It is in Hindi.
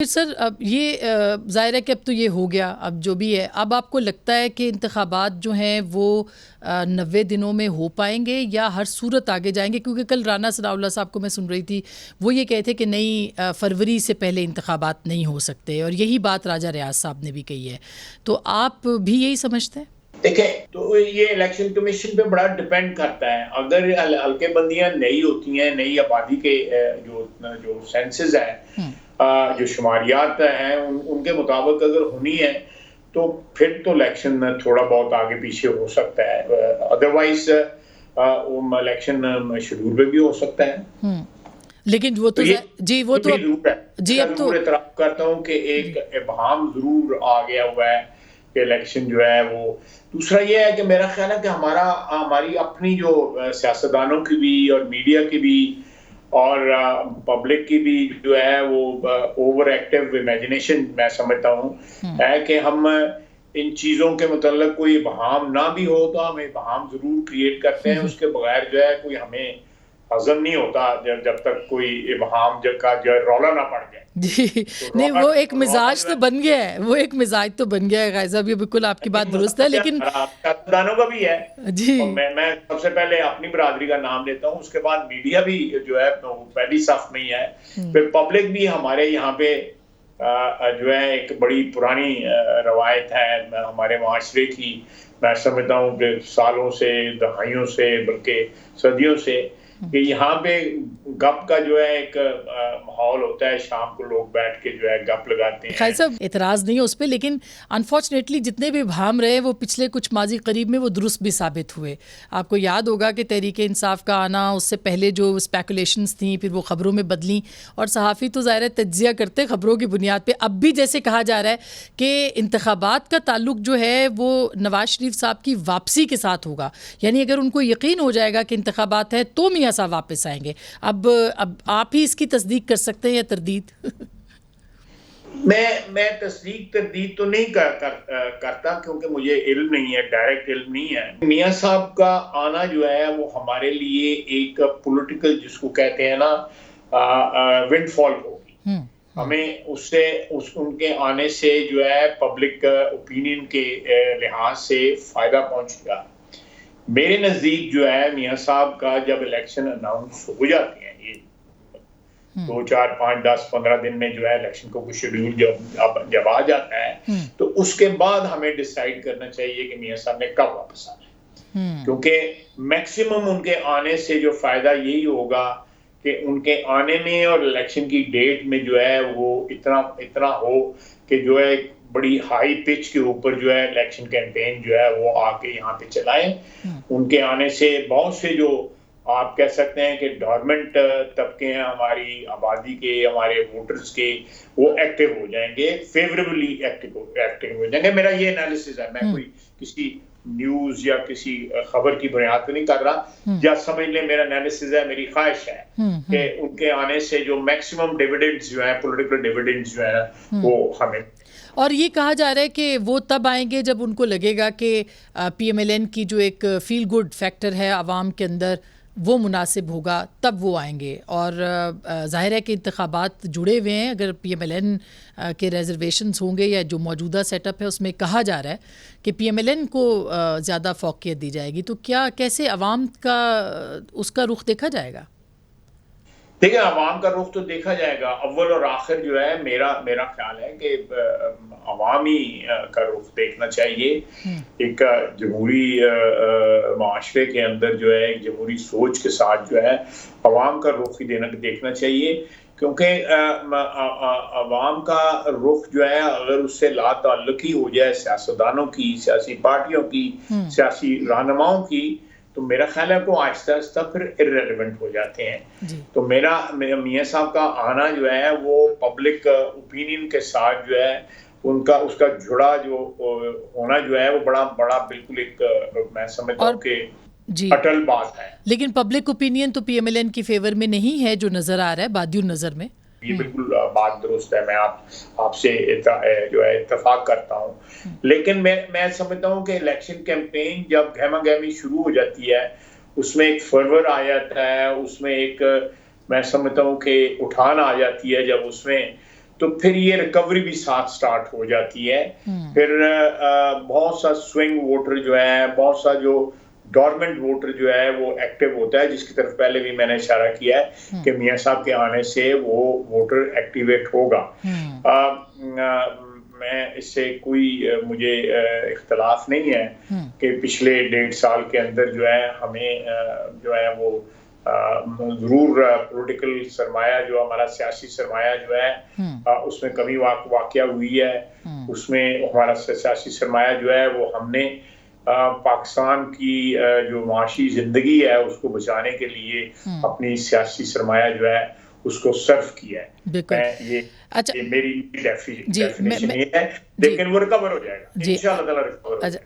फिर सर अब ये ज़ाहिर है कि अब तो ये हो गया, अब जो भी है, अब आपको लगता है कि इंतखाबात जो हैं वो 90 दिनों में हो पाएंगे या हर सूरत आगे जाएंगे? क्योंकि कल राना सनाउल्लाह साहब को मैं सुन रही थी, वो ये कहते कि नहीं, फरवरी से पहले इंतखाबात नहीं हो सकते, और यही बात राजा रियाज साहब ने भी कही है। तो आप भी यही समझते हैं? देखिए, तो ये इलेक्शन कमीशन पे बड़ा डिपेंड करता है। अगर हल्के बंदियां नई होती हैं, नई आबादी के जो सेंसेस हैं, जो शुमारियात हैं, उनके मुताबिक अगर होनी है तो फिर तो इलेक्शन थोड़ा बहुत आगे पीछे हो सकता है। अदरवाइज इलेक्शन शेड्यूल पे भी हो सकता है। लेकिन वो तो जी वो तो जी अब तो एतराफ़ करता हूँ कि एक इबहाम जरूर आ गया हुआ है कि इलेक्शन जो है वो। दूसरा ये है कि मेरा ख्याल है कि हमारी अपनी जो सियासतदानों की भी और मीडिया की भी और पब्लिक की भी जो है वो ओवर एक्टिव इमेजिनेशन मैं समझता हूँ है कि हम इन चीज़ों के मतलब कोई इबहाम ना भी हो तो हम इबहाम जरूर क्रिएट करते हैं। उसके बगैर जो है कोई हमें हजम नहीं होता जब तक कोई इबहाम का जो रौला ना पड़ जाए। जी तो नहीं, वो एक मिजाज तो बन गया है, वो एक मिजाज तो बन गया है गाय साहब, ये बिल्कुल आपकी बात दुरुस्त है। लेकिन सियासतदानों का भी है जी, और मैं सबसे पहले अपनी बरादरी का नाम लेता हूँ, उसके बाद मीडिया भी जो है पहली सफ में ही है, फिर पब्लिक भी। हमारे यहाँ पे जो है एक बड़ी पुरानी रवायत है हमारे माशरे की, मैं समझता हूँ कि सालों से, दहाइयों से, बल्कि सदियों से, कि यहाँ पे गप का जो है एक माहौल होता है। शाम को लोग बैठ के जो है गप लगाते हैं। खाई साहब एतराज़ नहीं है उस पर, लेकिन अनफॉर्चुनेटली जितने भी भाम रहे वो पिछले कुछ माजी करीब में वो दुरुस्त भी साबित हुए। आपको याद होगा कि तहरीक इंसाफ का आना, उससे पहले जो स्पेकुलेशंस थी, फिर वो ख़बरों में बदली, और सहाफ़ी तो ज़ाहिर है तज्जिया करते ख़बरों की बुनियाद पर। अब भी जैसे कहा जा रहा है कि इंतखाबात का ताल्लुक जो है वो नवाज शरीफ साहब की वापसी के साथ होगा, यानी अगर उनको यकीन हो जाएगा कि इंतखाबात है तो मियाँ साहब वापस आएंगे। अब आप ही इसकी तस्दीक कर सकते हैं या तरदीद? मैं तस्दीक तरदीद तो नहीं करता क्योंकि मुझे इल्म नहीं है, डायरेक्ट इल्म नहीं है। मियाँ साहब का आना जो है वो हमारे लिए एक पॉलिटिकल, जिसको कहते हैं ना, विंडफॉल होगी। हमें उनके आने से जो है पब्लिक ओपिनियन के लिहाज से फायदा पहुंचेगा। मेरे नजदीक जो है मियाँ साहब का जब इलेक्शन अनाउंस हो जाते हैं, ये 2, 4, 5, 10, 15 दिन में जो है इलेक्शन को शेड्यूल जब आ जाता है, तो उसके बाद हमें डिसाइड करना चाहिए कि मियाँ साहब ने कब वापस आना है। क्योंकि मैक्सिमम उनके आने से जो फायदा यही होगा कि उनके आने में और इलेक्शन की डेट में जो है वो इतना हो कि जो है बड़ी हाई पिच के ऊपर जो है इलेक्शन कैंपेन जो है वो आके यहाँ पे चलाएं। उनके आने से बहुत से जो आप कह सकते हैं कि डॉर्मेंट तबके हैं हमारी आबादी के, हमारे वोटर्स के, वो एक्टिव हो जाएंगे, फेवरेबली एक्टिव हो जाएंगे। मेरा ये एनालिसिस है, मैं कोई किसी न्यूज या किसी खबर की बुनियाद पर नहीं कर रहा, या समझ ले मेरा एनालिसिस है, मेरी ख्वाहिश है कि उनके आने से जो मैक्सिमम डिविडेंड्स जो है, पॉलिटिकल डिविडेंड्स जो है वो हमें। और ये कहा जा रहा है कि वो तब आएंगे जब उनको लगेगा कि PMLN की जो एक फील गुड फैक्टर है आवाम के अंदर वो मुनासिब होगा, तब वो आएंगे। और ज़ाहिर है कि इंतखाबात जुड़े हुए हैं, अगर PMLN के रिजर्वेशंस होंगे या जो मौजूदा सेटअप है उसमें कहा जा रहा है कि PMLN को ज़्यादा फौकियत दी जाएगी, तो क्या कैसे अवाम का उसका रुख देखा जाएगा? देखिए, अवाम का रुख तो देखा जाएगा। अव्वल और आखिर जो है मेरा ख्याल है कि अवामी का रुख देखना चाहिए। एक जमहूरी माशरे के अंदर जो है एक जमहूरी सोच के साथ जो है अवाम का रुख ही देखना चाहिए, क्योंकि अवाम का रुख जो है अगर उससे लाताल्लुकी हो जाए सियासतदानों की, सियासी पार्टियों की, सियासी रहनुमाओं की, तो मेरा ख्याल है वो आहिस्ता आहिस्ता फिर इर्रेलेवेंट हो जाते हैं। तो मेरा मियाँ साहब का आना जो है वो पब्लिक ओपिनियन के साथ जो है उसका जुड़ा जो होना जो है वो बड़ा बिल्कुल एक मैं समझता हूँ कि अटल बात है। लेकिन पब्लिक ओपिनियन तो PMLN की फेवर में नहीं है, जो नजर आ रहा है बादियुल नजर में। ये बिल्कुल बात दुरुस्त है, मैं आपसे जो है इत्तेफाक करता हूँ। लेकिन मैं समझता हूँ कि इलेक्शन कैंपेन जब गहमा गहमी शुरू हो जाती है, उसमें एक फर्वर आ जाता है, उसमें एक मैं समझता हूँ कि उठान आ जाती है, जब उसमें तो फिर ये रिकवरी भी साथ स्टार्ट हो जाती है। फिर बहुत सा स्विंग वोटर जो है, बहुत सा जो डोरमेंट वोटर जो है वो एक्टिव होता है, जिसकी तरफ पहले भी मैंने इशारा किया है कि मियां साहब के आने से वो वोटर एक्टिवेट होगा। मैं इससे कोई मुझे इख्तलाफ नहीं है कि पिछले 1.5 साल के अंदर जो है हमें जो है वो जरूर पॉलिटिकल सरमाया जो हमारा सियासी सरमाया जो है उसमें कमी वाक़या हुई है। उसमें हमारा सियासी सरमाया जो है वो हमने पाकिस्तान की जो माशी जिंदगी है उसको बचाने के लिए अपनी सियासी सरमाया जो है उसको सर्व किया है। ये मेरी डेफिनेशन ये है, लेकिन वो रिकवर हो जाएगा इंशाअल्लाह ताला, रिकवर हो जाएगा।